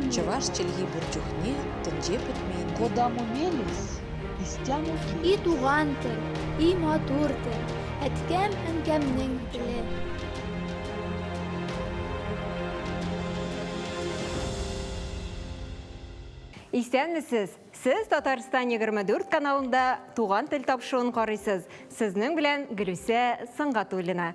Чаваш челги бурчухне, тынже путмейн. Кодаму мелис, истяму И туган тел, и матур тел, әткәм әнкәмнең теле. Исәнмесез? Сіз Татарстан 24 каналында туған тел тапшуын қарайсыз. Сізнің білән Гүлүсә Сыңғатуллина.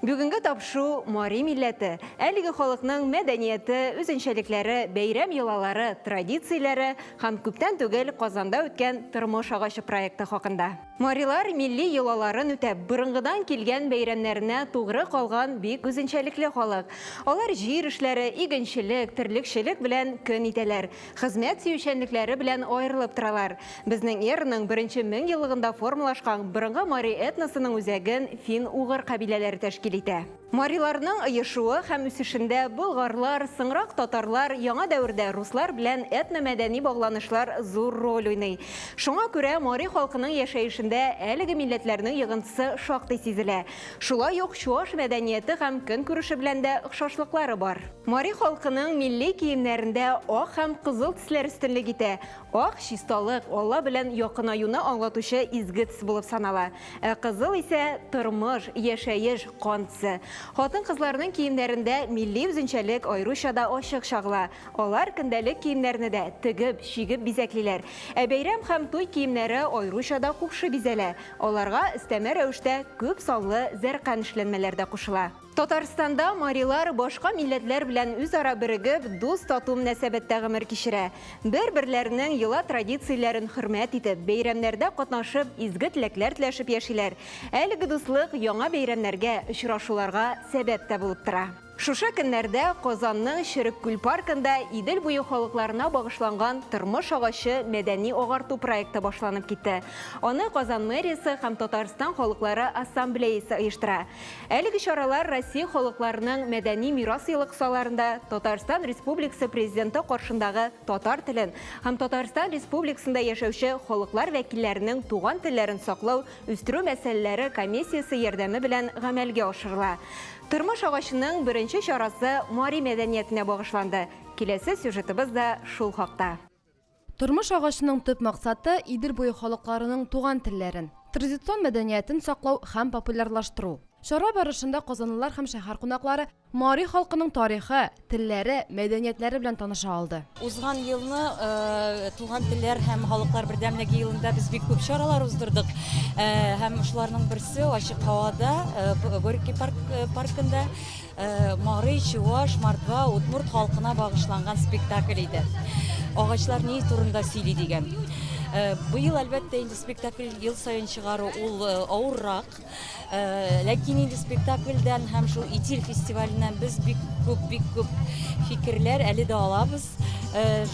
Бүгінгі тапшу Мари милләте, әлігі халықның мәдәнияты, үзенчәлекләре, бәйрәм йолалары, традицияләре һәм күптән түгел Казанда үткән тормыш агачы проекты хакында. Марилар милли йолаларын үтәп, бұрынғыдан килгән бәйрәмнәренә тугры калган бик үзенчәлекле халык. Алар җир эшләре, игенчелек, терлекчелек белән көн итәләр. Хезмәт сөючәнлекләре белән аерылып торалар. Безнең эрның 1000 еллыгында формалашкан борынгы Мари этносының үзәген фин-угыр кабиләләре тәшкил итә. Мариларның оешуы һәм үсешендә болгарлар, соңрак татарлар, яңа дәвердә руслар белән этно-мәдәни багланышлар зур роль уйный. Шуңа күрә Мари халкының яшәешендә әлеге милләтләрнең йогынтысы шактый сизелә. Шулай ук чуаш мәдәнияте һәм көн күреше белән дә охшашлыклары бар. Мари халкының милли киемнәрендә ак һәм кызыл төсләр өстенлек итә. Ак чисталык, Алла белән якынаюны аңлатучы изге төс булып санала. Ә кызыл исә тормыш, яшәеш, кантысы. Хатын-кызларның киемнәрендә милли үзенчәлек аеруча да ачык чагыла. Алар көндәлек киемнәрне дә тегеп, чигеп бизәклиләр. Ә бәйрәм һәм туй киемнәре аеруча да купшы бизәлә. Аларга өстәмә рәвештә күп санлы зәркән эшләнмәләр дә кушыла. Татарстанда марилар башка милләтләр белән үзара бирегеп, дус тату мөнәсәбәттә гомер кичерә. Бер-берләренең йола традицияләрен хөрмәт итеп, бәйрәмнәрдә катнашып, изге теләкләр теләшеп яшиләр. Әлеге дуслык яңа бәйрәмнәргә, очрашуларга сәбәп тә булып тора. Шушы көннәрдә Казанның Шөреккүл паркында Идел буе халыкларына багышланган тормыш агачы мәдәни агарту проекты башланып китте. Аны Казан мэриясе һәм Татарстан халыклары ассамблеясы оештыра. Әлеге чаралар Россия халыкларының мәдәни мирас йолыксаларында Татарстан Республикасы президенты каршындагы татар телен һәм Татарстан Республикасында яшәүче халыклар вәкилләренең туган телләрен саклау, үстерү мәсьәләләре комиссиясе ярдәме белән гамәлгә ашырыла. Тормыш агачының беренче чарасы Мари мәдәниятенә багышланды. Киләсе сюжетыбыз да шул хакта. Тормыш агачының төп максаты Идел буе халыкларының туган телләрен, традицион мәдәниятен саклау һәм популярлаштыру. Шара барышында казанлылар һәм шәһәр кунаклары Мари халкының тарихы, телләре, мәдәниятләре белән таныша алды. Узган елны туган телләр һәм халыклар бердәмлеге елында без бик күп чаралар уздырдык. Һәм шуларның берсе ачык һавада, Горький паркында Мари, Чуваш, Мордва, Удмурт халкына багышланган спектакль иде. Агачлар ни турында сөйли дигән. Быел әлбәттә инде спектакль ел сайын чыгару ул авыррак. Ләкин инде спектакльдән һәм шул Итил фестиваленнән без бик күп фикерләр әле дә алабыз.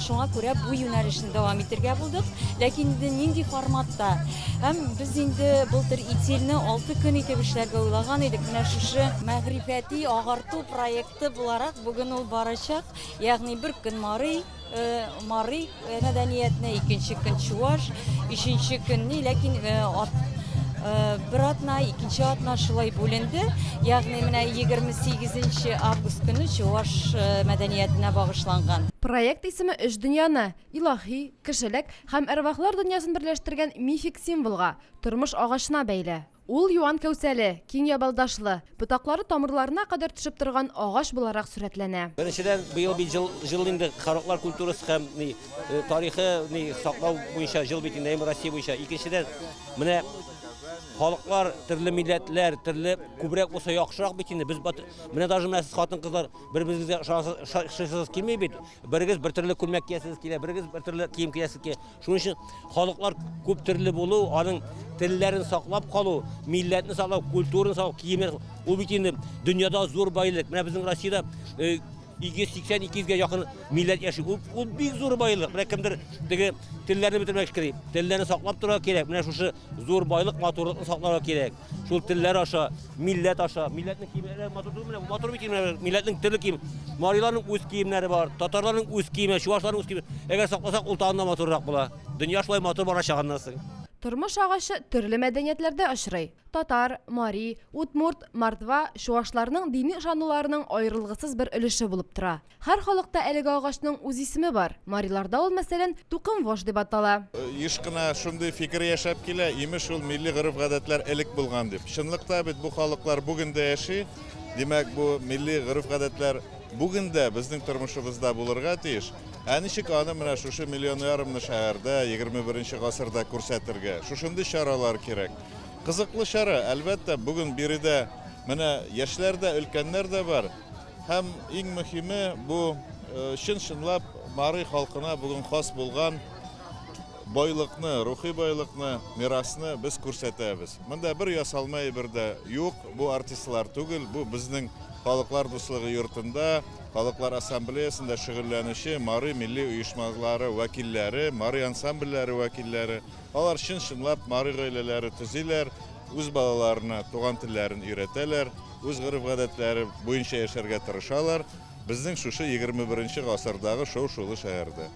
Шуңа күрә бу юнәлешне дәвам итәргә булдык. Ләкин инде нинди форматта? Һәм без инде былтыр Итилне 6 көн итеп эшләргә уйлаган идек. Менә шушы мәгърифәти агарту проекты буларак бүген ул барачак. Ягъни бер көн Мари мәдәниятенә, икенче көн Чуваш, өченче көнне, ләкин бер атна, икенче атна шулай бүленде. Ягъни менә 28 август көне Чуваш мәдәниятенә багышланган. Проект исеме өч дөньяны, илаһи, кешелек һәм әрвахлар дөньясын берләштергән мифик символга, тормыш агачына бәйле. Ул юан кәүсәле, киң ябалдашлы, ботаклары тамырларына кадәр төшеп торган агач буларак сурәтләнә. Беренчедән, быел бит җыл инде халыклар культурасы һәм тарихы саклау буенча җыл бит инде Россия буенча. Икенчедән, менә халыклар, төрле милләтләр, төрле күбрәк булса яхшырак бит инде. Без менә даже менә сез хатын-кызлар бер-берегезгә шашысыз килмәй бит. Берегез бер төрле күлмәк киясез килә, берегез бер төрле кием киясез килә. Шуның өчен халыклар күп төрле булу, аның телләрен саклап калу, милләтне саклау, культураны саклау, киемнәр ул бит инде дөньяда зур байлык. Менә безнең Россиядә 282-гә якын милләт яши. Ул бик зур байлык. Менә кемдер теге телләрне бетермәк кирәк. Телләрне саклап торырга кирәк. Менә шушы зур байлык, матурлыкны сакларга кирәк. Шул телләр аша, милләт аша, милләтнең киемнәре матур түгелме? Матур бит киемнәр, милләтнең төрле кием. Мариларның үз киемнәре бар, татарларның үз киеме, чуашларның үз киеме. Әгәр сакласак, ул тагын да матуррак була. Дөнья шулай матур барачагыннан соң. Тормыш агашы төрле мәдәниятләрдә очрый. Татар, мари, удмурт, мордва, чуашларның дини ышануларының аерылгысыз бер өлеше булып тора. Һәр халыкта әлеге агачның үз исеме бар. Мариларда ул мәсәлән тукым-вож дип атала. Еш кына шундый фикер яшәп килә, имеш ул милли гореф-гадәтләр элек булган дип. Чынлыкта бит бу халыклар бүген дә яши. Димәк, бу милли гореф-гадәтләр бүген дә безнең тормышыбызда булырга тиеш. Ничек аны менә шушы миллион ярымны шәһәрдә 21 гасырда күрсәтергә? Шушындый чаралар кирәк. Кызыклы чара, әлбәттә, бүген биредә менә яшьләр дә, өлкәннәр дә бар. Һәм иң мөһиме бу чын-чынлап Мари халкына бүген хас булган байлыкны, рухи байлыкны, мирасны без күрсәтәбез. Монда бер ясалма әйбер дә юк, бу артистлар түгел, бу безнең Халыклар дуслыгы йортында, Халыклар ассамблеясында шөгыльләнүче Мари милли оешмалары вәкилләре, Мари ансамбльләре вәкилләре, алар чын-чынлап Мари гаиләләре төзиләр, үз балаларына туган телләрен өйрәтәләр, үз гореф-гадәтләре буенча яшәргә тырышалар. Безнең шушы 21 гасырдагы шау-шулы шәһәрдә.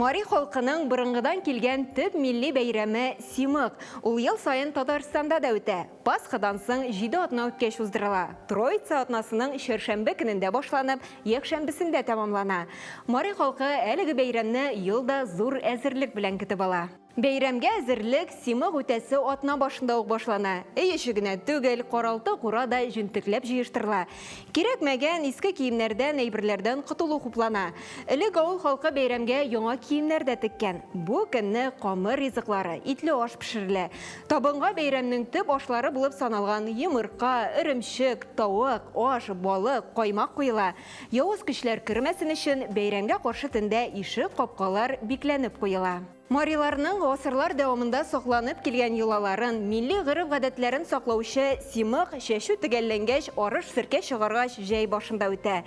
Мари халкының бұрынғыдан келген төп милли бәйрәме Симык. Ул ел сайын Татарстанда да үтә. Пасхадан соң 7 атна үткәч уздырыла. Троица атнасының чәршәмбе көнендә башланып, якшәмбесендә тәмамлана. Мари халкы әлеге бәйрәмне елда зур әзерлек белән көтеп ала. Бәйрәмгә әзерлек Симык үтәсе атна башында ук башлана. Өй эше генә түгел, каралты кура да җентекләп җыештырыла. Кирәкмәгән иске киемнәрдән, әйберләрдән котылу хуплана. Элек авыл халкы бәйрәмгә яңа киемнәр дә теккән. Бу көнне камыр ризыклары, итле аш пешерелә. Табынга бәйрәмнең төп ашлары булып саналган йомырка, иремчек, тавык, аш, балык, каймак куела. Явыз көчләр кермәсен өчен бәйрәмгә каршы төндә ишек капкалар бикләнеп куела. Мариларның гасырлар дәвамында сакланып килгән йолаларын, милли гореф-гадәтләрен саклаучы Симык чәчү төгәлләнгәч, арыш сиркә чыгаргач җәй башында үтә.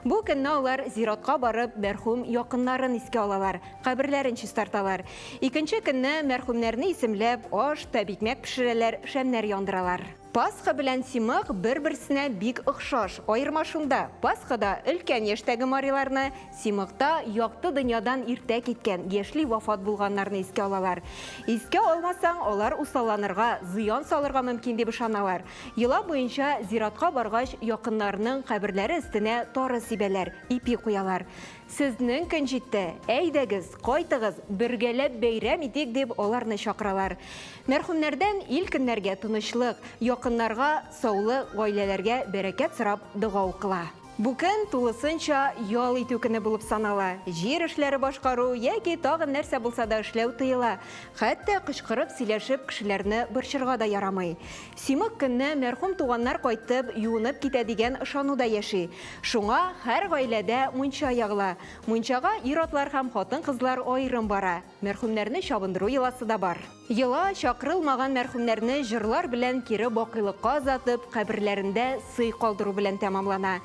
Бу көнне алар зиратка барып, мәрхүм якыннарын искә алалар, каберләрен чистарталар. Икенче көнне мәрхүмнәрне исемләп, аш, тәбикмәк пешерәләр, шәмнәр яндыралар. Пасха белән Симык бер-берсенә бик охшаш. Аерма шунда, Пасхада өлкән яшьтәге мариларны, Симыкта якты дөньядан иртә киткән, яшьли вафат булганнарны искә алалар. Искә алмасаң, алар усалланырга, зыян салырга мөмкин дип ышаналар. Йола буенча зиратка баргач, якыннарның каберләре өстенә тары сибәләр, ипи куялар. Сезнең көн җитте, әйдәгез, кайтыгыз, бергәләп бәйрәм итик дип аларны чакыралар. Мәрхүмнәрдән ил көннәргә тынычлык, якыннарга саулык, гаиләләргә бәрәкәт сорап дуга укыла. Бу көн тулысынча ял итү көне булып санала. Җир эшләре башкару яки тагын нәрсә булса да эшләү тыела. Хәтта кычкырып сөйләшеп кешеләрне борчырга да ярамый. Симык көнне мәрхүм туганнар кайтып, юынып китә дигән ышануда яши. Шуңа һәр гаиләдә мунча ягыла. Мунчага ир-атлар һәм хатын-кызлар аерым бара. Мәрхүмнәрне чабындыру йоласы да бар. Йола чакырылмаган мәрхүмнәрне җырлар белән кире бакыйлыкка озатып, каберләрендә сый калдыру белән тәмамлана.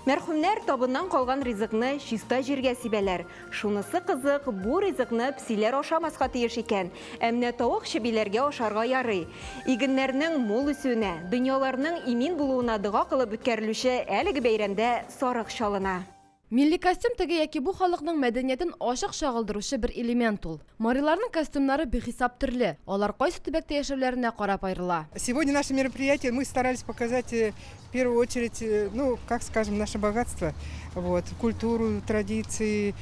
Мәрхүмнәр табыннан калган ризыкны чиста җиргә сибәләр. Шунысы кызык, бу ризыкны псиләр ашамаска тиеш икән. Әмма тавык чебиләргә ашарга ярый. Игеннәрнең мул үсүенә, дөньяларның имин булуына дуга кылып үткәрелүче әлеге бәйрәмдә сарык чалына. Милли костюм теге яки бу халыкның мәдәниятен ачык чагылдыручы бер элемент ул. Мариларның костюмнары бихисап төрле. Алар кайсы төбәктә яшәүләренә карап аерыла. Сегодня наше мероприятие мы старались показать в первую очередь, ну, как скажем, наше богатство, вот, культуру, традиции,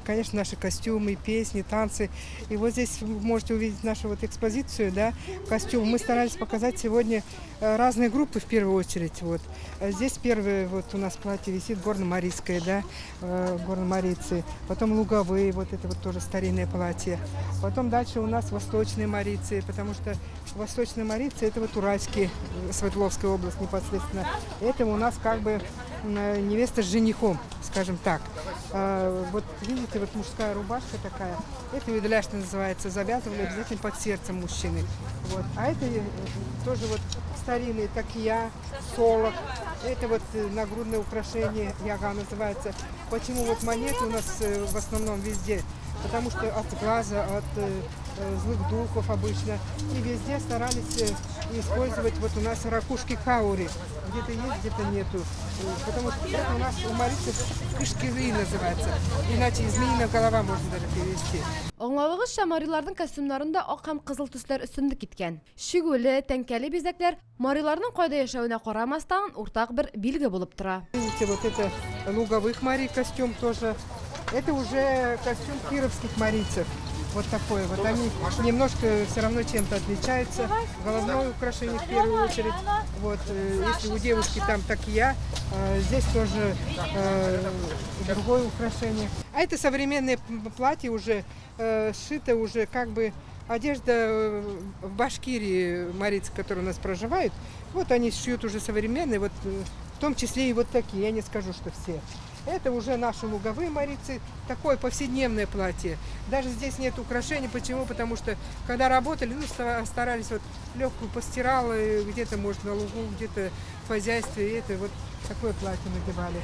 конечно, наши костюмы, песни, танцы. И вот здесь вы можете увидеть нашу вот экспозицию, да, костюм. Мы старались показать сегодня разные группы в первую очередь. Вот. Здесь первое вот у нас платье висит горно-марийское, да, горно-марийцы. Потом луговые, вот это вот тоже старинное платье. Потом дальше у нас восточные марийцы, потому что восточные марийцы это вот уральские, Свердловская область непосредственно. Это у нас как бы невеста с женихом, скажем так. Вот видите, вот мужская рубашка такая. Это видля, что называется, завязывали обязательно под сердцем мужчины. Вот. А это тоже вот старинные такия, солок. Это вот нагрудное украшение, яга называется. Почему вот монеты у нас в основном везде? Потому что от глаза, от злых духов обычно. И везде старались использовать вот у нас ракушки каури. Где-то есть, где-то нету. Потому что это у нас у марийцев кышкилы называется. Иначе змеиная голова можно даже перевести. Аңлавыгызча, мариларның костюмнарында ак һәм кызыл төсләр өстенлек иткән. Шигүле, тәңкәле бизәкләр мариларның кайда яшәвенә карамастан уртак бер билге булып тора. Видите, вот это луговых марий костюм тоже. Это уже костюм кировских марийцев. Вот такой вот. Они немножко все равно чем-то отличаются. Головное украшение в первую очередь. Вот, если у девушки там такия, здесь тоже другое украшение. А это современное платье уже сшито уже как бы одежда в Башкирии, марийцы, которые у нас проживают. Вот они шьют уже современные, вот в том числе и вот такие. Я не скажу, что все. Это уже наши луговые марийцы, такое повседневное платье. Даже здесь нет украшений. Почему? Потому что когда работали, старались вот легкую постирала, где-то может на лугу, где-то в хозяйстве. И это вот такое платье надевали.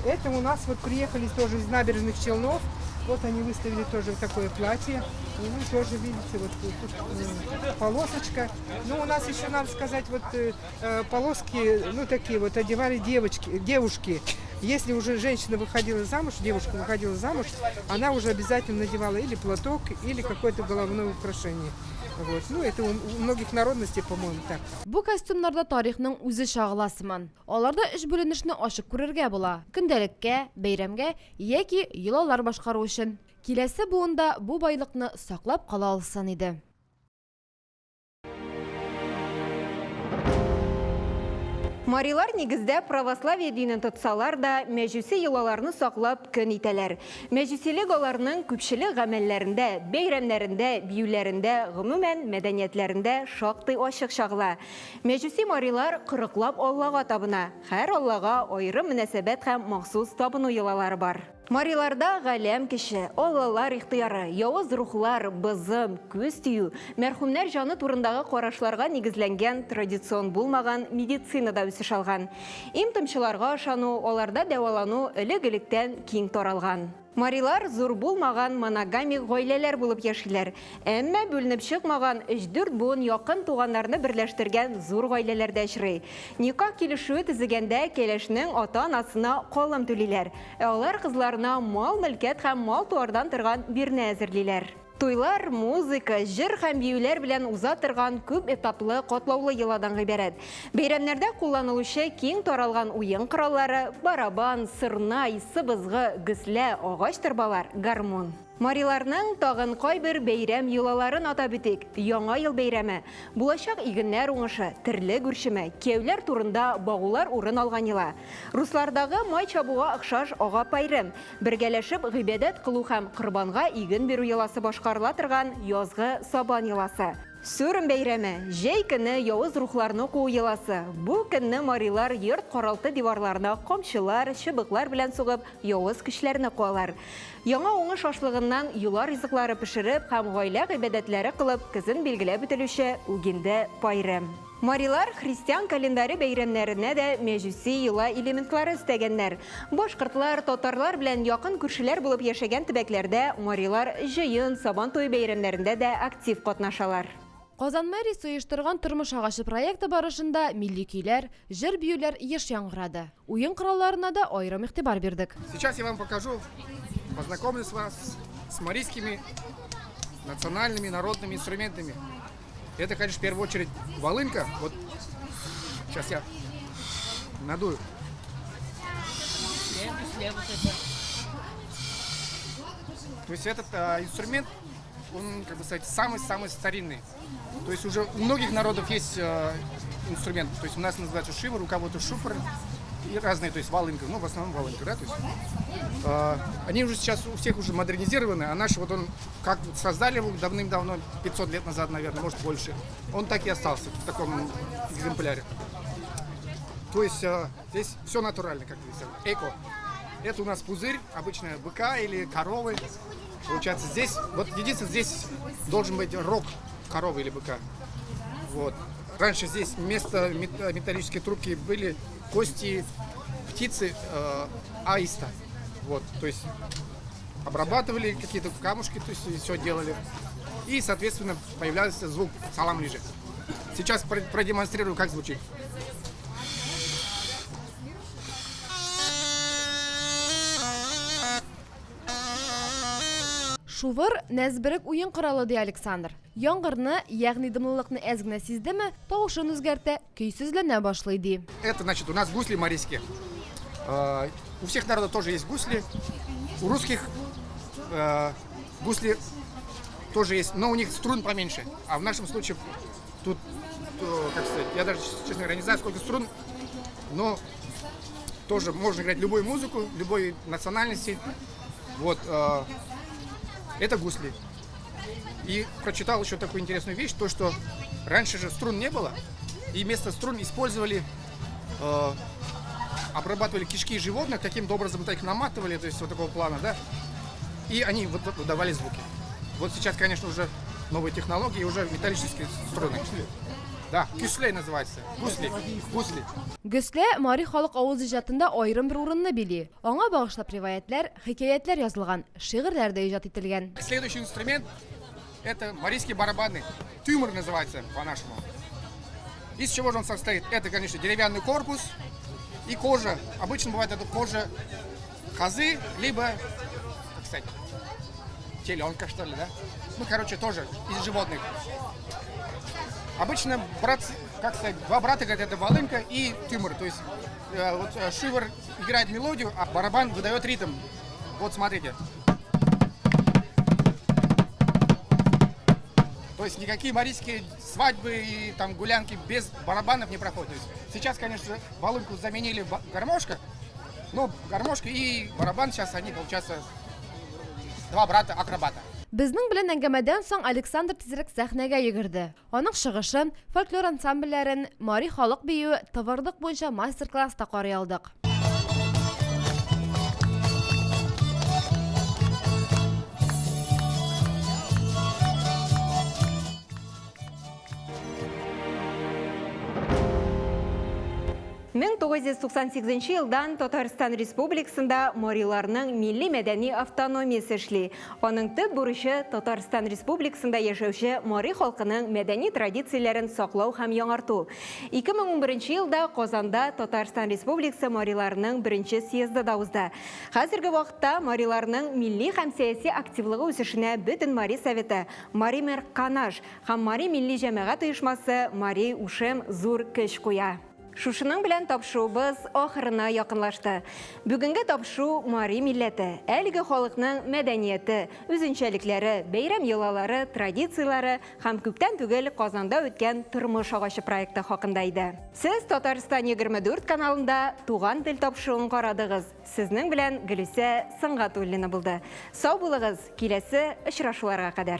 Это у нас вот приехали тоже из набережных Челнов. Вот они выставили тоже такое платье. И вы тоже видите, вот тут полосочка. Ну, у нас еще, надо сказать, вот полоски, ну, такие вот одевали девушки. Если уже женщина выходила замуж, девушка выходила замуж, она уже обязательно надевала или платок, или какое-то головное украшение. Вот. Ну, это у многих народностей, по-моему, так. Бу костюмнарда тарихның үзе шагыласыман. Аларда эш бүленешне ачык күрергә була. Көндәлеккә, бәйрәмгә яки йолалар башкару өчен. Киләсе буында бу байлыкны саклап кала алсын иде. Марилар нигездә православие динен тотсалар да, мәҗүси йолаларны саклап көн итәләр. Мәҗүсилек аларның күпчелек гамәлләрендә, бәйрәмнәрендә, биюләрендә, гомумән мәдәниятләрендә шактый ачык чагыла. Мәҗүси марилар кырыклап Аллага табына. Һәр Аллага аерым мөнәсәбәт һәм махсус табыну йолалары бар. Мариларда галәм кеше, Аллалар ихтыяры, явыз рухлар, бызым, күз тию, мәрхүмнәр жаны турындагы карашларга нигезләнгән традицион булмаган медицинада үсеш алган. Имтымчыларга ышану, аларда дәвалану элек-электән киң таралган. Марилар зур булмаган моногамик гаиләләр булып яшиләр. Әмма бүленеп чыкмаган 3-4 буын якын туганнарны берләштергән зур гаиләләрдә яши. Никах килешүе төзегәндә кәләшнең ата-анасына калым түлиләр. Алар кызларына мал-мөлкәт һәм мал-туардан торган бирне әзерлиләр. Туйлар, музыка, җыр һәм биюләр белән уза торган күп этаплы, катлаулы йоладан гыйбарәт. Бәйрәмнәрдә кулланылучы киң таралган уен кораллары: барабан, сырнай, сыбызгы, гөслә, агач торбалар, гармон. Мариларның тагын кайбер бәйрәм йолаларын атап үтик. Яңа ел бәйрәме, булачак игеннәр уңышы, терле күршеме, кияүләр турында багулар урын алган йола. Руслардагы май чабуга охшаш ага байрам, бергәләшеп гыйбадәт кылу һәм корбанга иген бирү йоласы башкарыла торган язгы сабан йоласы. Сүрен бәйрәме, җәй көне явыз рухларны куу йоласы. Бу көнне марилар йорт каралты диварларына камчылар, чыбыклар белән сугып, явыз көчләрне куалар. Яңа уңыш ашлыгыннан юлар ризыклары пешереп һәм гаилә гыйбадәтләре кылып, кызын билгеләп үтелүче үгендә байрам. Марилар христиан календаре бәйрәмнәренә дә мәҗүси йола элементлары өстәгәннәр. Башкортлар, татарлар белән якын күршеләр булып яшәгән төбәкләрдә марилар җыен, сабан туй бәйрәмнәрендә дә актив катнашалар. Казан мэриясе оештырган тормыш агачы проекты барышында милли көйләр, җыр биюләр еш яңгырады. Уен коралларына да аерым игътибар бирдек. Сейчас я вам покажу, познакомлюсь вас с марийскими национальными народными инструментами. Это, конечно, в первую очередь волынка. Вот сейчас я надую. То есть этот инструмент, он, как бы сказать, самый-самый старинный. То есть уже у многих народов есть инструмент. То есть у нас называется шивар, у кого-то шупр и разные, то есть волынка, ну в основном волынка, да, то есть они уже сейчас у всех уже модернизированы, а наш вот он как вот создали его давным-давно, 500 лет назад, наверное, может больше, он так и остался в таком экземпляре. То есть здесь все натурально, как говорится, эко. Это у нас пузырь, обычная быка или коровы. Получается, здесь, вот единственное, здесь должен быть рог коровы или быка. Вот. Раньше здесь вместо металлической трубки были кости птицы аиста. Вот, то есть обрабатывали какие-то камушки, то есть все делали. И, соответственно, появлялся звук салам лежит. Сейчас продемонстрирую, как звучит. Шувыр нәзбірік уйын құралы де Александр. Яңғырны, яғни дымлылықны әзгіне сездімі, тауышын өзгерті, күйсізлене башлайды. Это, значит, у нас гусли марийские. У всех народов тоже есть гусли. У русских гусли тоже есть, но у них струн поменьше. А в нашем случае тут, как сказать, я даже, честно говоря, не знаю, сколько струн, но тоже можно играть любую музыку, любой национальности. Вот, это гусли. И прочитал еще такую интересную вещь, то, что раньше же струн не было, и вместо струн использовали, обрабатывали кишки животных, каким-то образом их наматывали, то есть вот такого плана, да, и они выдавали звуки. Вот сейчас, конечно, уже новые технологии, уже металлические струны. Да, кюслей называется. Гусли. Гөсле Мари халық ауыз ижатында айрым бір урынны били. Аңа бағышлап риваятлар, хикаятлар язылған, шигырьләр дә иҗат ителгән. Следующий инструмент – это марийские барабаны. Тюмр называется по-нашему. Из чего же он состоит? Это, конечно, деревянный корпус и кожа. Обычно бывает это кожа козы, либо, как сказать, теленка, что ли, да? Ну, короче, тоже из животных. Обычно как сказать, два брата говорят, это волынка и тюмр. То есть вот шивер играет мелодию, а барабан выдает ритм. Вот смотрите. То есть никакие марийские свадьбы и там гулянки без барабанов не проходят. То есть сейчас, конечно, волынку заменили гармошка, но гармошка и барабан сейчас они, получается, два брата-акробата. Безнең белән әңгәмәдән соң Александр тизрәк сәхнәгә йөгерде. Аның шыгышын, фольклор ансамбльләрен, Мари халык бию, товарлык буенча мастер-класста карый алдык. Мен 1998 елдан Татарстан Республикасында мариларның милли мәдәни автономиясе эшли. Аның төп бурычы Татарстан Республикасында яшәүче мари халкының мәдәни традицияләрен саклау һәм яңарту. 2011 елда Казанда Татарстан Республикасы мариларның беренче съезды да узды. Хәзерге вакытта мариларның милли һәм сәяси активлыгы үсешенә Бөтен Мари Советы, Мари Мерканаш һәм Мари милли җәмәгать оешмасы Мари Ушем зур көч куя. Шушының белән тапшуыбыз ахырына якынлашты. Бүгенге тапшу Мари милләте, әлеге халыкның мәдәнияте, үзенчәлекләре, бәйрәм йолалары, традицияләре һәм күптән түгел Казанда үткән тормыш агачы проекты хакында иде. Сез Татарстан 24 каналында туган тел тапшуын карадыгыз. Сезнең белән Гөлүсә Сыңгатуллина булды. Сау булыгыз, киләсе очрашуларга кадәр.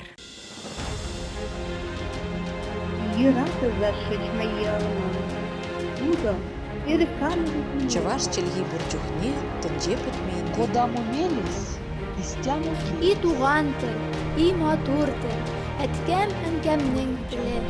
Чаваш челги бурчухне, тонже путмейн. Куда мумелис, истяму И туган тел, и матур тел, әткәм әнкәмнең теле.